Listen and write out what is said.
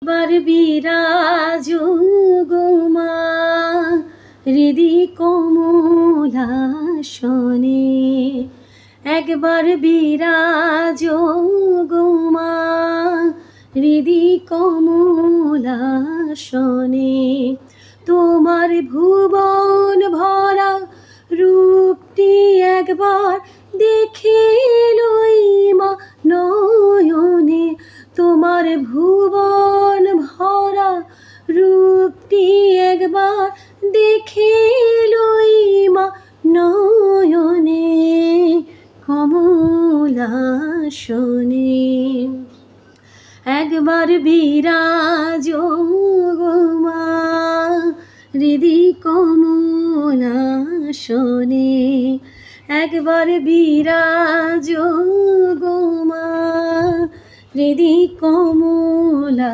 বার বিরাজ গো মা হৃদি কমলাসনে, একবার বিরাজ গো মা হৃদি কমলাসনে। তোমার ভুবন ভরা রূপটি একবার দেখে লই মা নয়নে। তোমার ভুবন ভরা রূপটি একবার দেখে লই মা নয়নে, কমলাসনে। একবার বিরাজ গো মা হৃদি কমলাসনে, একবার বিরাজ গো মা হৃদি কমলাসনে।